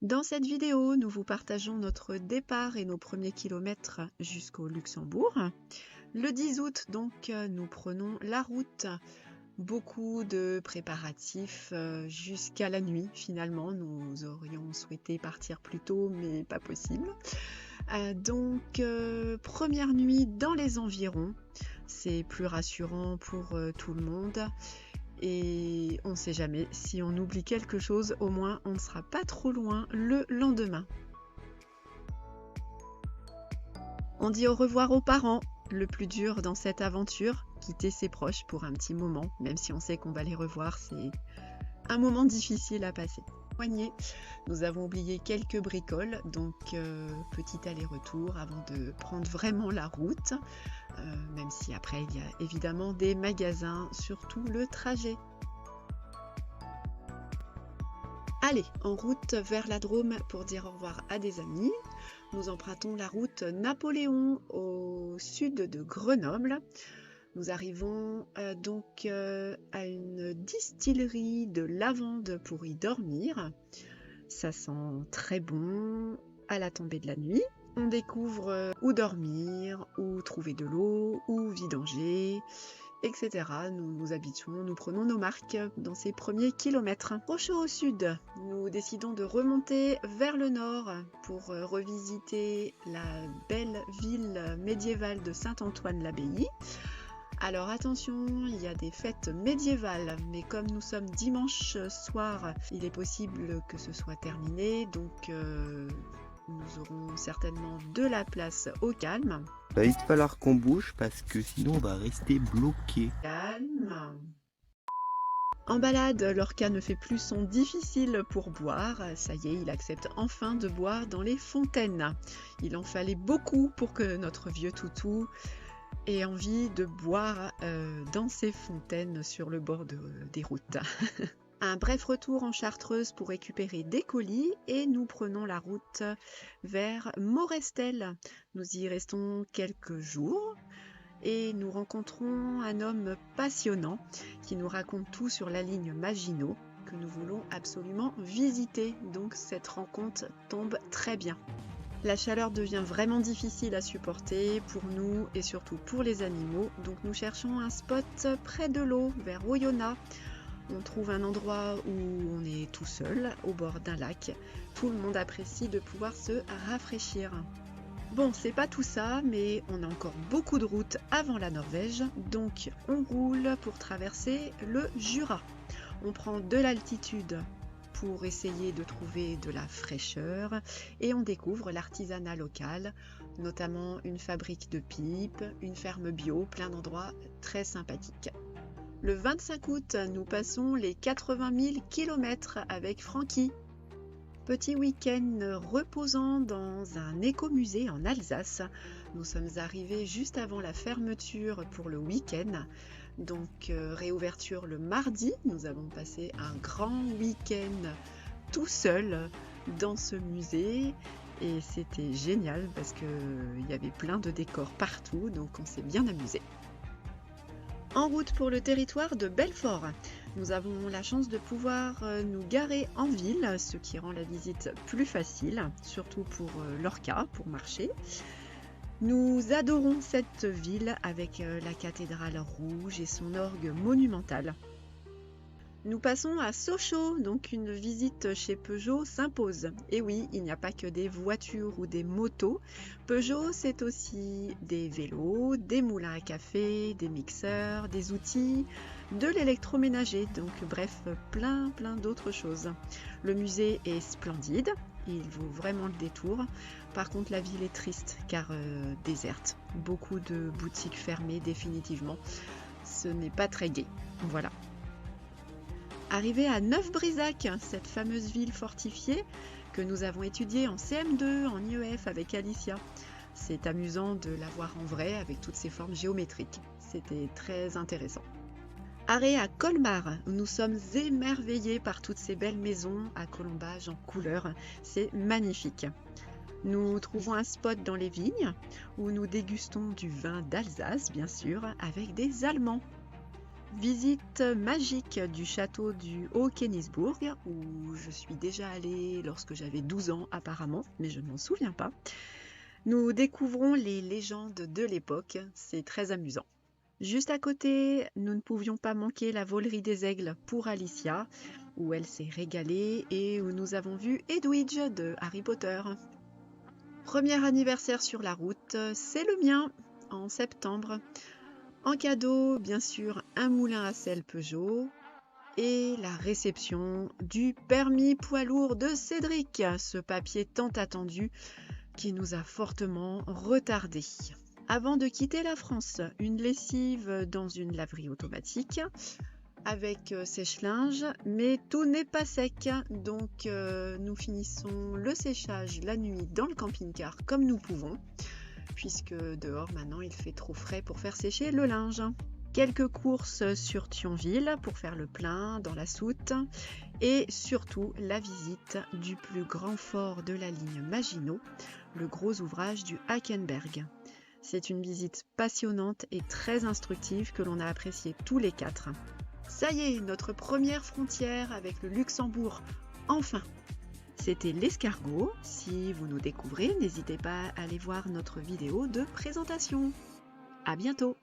Dans cette vidéo, nous vous partageons notre départ et nos premiers kilomètres jusqu'au Luxembourg. Le 10 août, donc, nous prenons la route. Beaucoup de préparatifs jusqu'à la nuit, finalement. Nous aurions souhaité partir plus tôt, mais pas possible. Première nuit dans les environs. C'est plus rassurant pour tout le monde. Et on ne sait jamais, si on oublie quelque chose, au moins on ne sera pas trop loin le lendemain. On dit au revoir aux parents. Le plus dur dans cette aventure, quitter ses proches pour un petit moment, même si on sait qu'on va les revoir, c'est un moment difficile à passer. Nous avons oublié quelques bricoles, donc petit aller-retour avant de prendre vraiment la route, même si après il y a évidemment des magasins sur tout le trajet. Allez, en route vers la Drôme pour dire au revoir à des amis. Nous empruntons la route Napoléon au sud de Grenoble. Nous arrivons à une distillerie de lavande pour y dormir. Ça sent très bon à la tombée de la nuit. On découvre où dormir, où trouver de l'eau, où vidanger, etc. Nous habituons, nous prenons nos marques dans ces premiers kilomètres. Trop chaud au sud, nous décidons de remonter vers le nord pour revisiter la belle ville médiévale de Saint-Antoine-l'Abbaye. Alors attention, il y a des fêtes médiévales, mais comme nous sommes dimanche soir, il est possible que ce soit terminé, donc nous aurons certainement de la place au calme. Il va vite falloir qu'on bouge parce que sinon on va rester bloqué. Calme. En balade, Lorca ne fait plus son difficile pour boire. Ça y est, il accepte enfin de boire dans les fontaines. Il en fallait beaucoup pour que notre vieux toutou ait envie de boire dans ces fontaines sur le bord des routes. Un bref retour en Chartreuse pour récupérer des colis et nous prenons la route vers Morestel. Nous y restons quelques jours et nous rencontrons un homme passionnant qui nous raconte tout sur la ligne Maginot que nous voulons absolument visiter. Donc cette rencontre tombe très bien. La chaleur devient vraiment difficile à supporter pour nous et surtout pour les animaux. Donc nous cherchons un spot près de l'eau, vers Oyonnax. On trouve un endroit où on est tout seul, au bord d'un lac. Tout le monde apprécie de pouvoir se rafraîchir. Bon, c'est pas tout ça, mais on a encore beaucoup de routes avant la Norvège, donc on roule pour traverser le Jura. On prend de l'altitude pour essayer de trouver de la fraîcheur et on découvre l'artisanat local, notamment une fabrique de pipes, une ferme bio, plein d'endroits très sympathiques. Le 25 août, nous passons les 80 000 km avec Francky. Petit week-end reposant dans un écomusée en Alsace. Nous sommes arrivés juste avant la fermeture pour le week-end. Donc réouverture le mardi. Nous avons passé un grand week-end tout seul dans ce musée. Et c'était génial parce qu'il y avait plein de décors partout. Donc on s'est bien amusé. En route pour le territoire de Belfort. Nous avons la chance de pouvoir nous garer en ville, ce qui rend la visite plus facile, surtout pour Lorca, pour marcher. Nous adorons cette ville avec la cathédrale rouge et son orgue monumental. Nous passons à Sochaux, donc une visite chez Peugeot s'impose. Et oui, il n'y a pas que des voitures ou des motos. Peugeot, c'est aussi des vélos, des moulins à café, des mixeurs, des outils, de l'électroménager, donc bref, plein d'autres choses. Le musée est splendide, il vaut vraiment le détour. Par contre, la ville est triste car déserte. Beaucoup de boutiques fermées définitivement. Ce n'est pas très gai. Voilà. Arrivé à Neuf-Brisach, cette fameuse ville fortifiée que nous avons étudiée en CM2, en IEF avec Alicia. C'est amusant de la voir en vrai avec toutes ses formes géométriques. C'était très intéressant. Arrêt à Colmar, nous sommes émerveillés par toutes ces belles maisons à colombages en couleurs. C'est magnifique. Nous trouvons un spot dans les vignes où nous dégustons du vin d'Alsace, bien sûr, avec des Allemands. Visite magique du château du Haut-Kennisbourg, où je suis déjà allée lorsque j'avais 12 ans apparemment, mais je ne m'en souviens pas. Nous découvrons les légendes de l'époque, c'est très amusant. Juste à côté, nous ne pouvions pas manquer la volerie des aigles pour Alicia, où elle s'est régalée et où nous avons vu Edwidge de Harry Potter. Premier anniversaire sur la route, c'est le mien, en septembre. En cadeau, bien sûr, un moulin à sel Peugeot et la réception du permis poids lourd de Cédric, ce papier tant attendu qui nous a fortement retardés. Avant de quitter la France, une lessive dans une laverie automatique avec sèche-linge, mais tout n'est pas sec, donc nous finissons le séchage la nuit dans le camping-car comme nous pouvons, puisque dehors maintenant il fait trop frais pour faire sécher le linge. Quelques courses sur Thionville pour faire le plein dans la soute et surtout la visite du plus grand fort de la ligne Maginot, le gros ouvrage du Hakenberg. C'est une visite passionnante et très instructive que l'on a appréciée tous les quatre. Ça y est, notre première frontière avec le Luxembourg, enfin! C'était l'escargot. Si vous nous découvrez, n'hésitez pas à aller voir notre vidéo de présentation. À bientôt!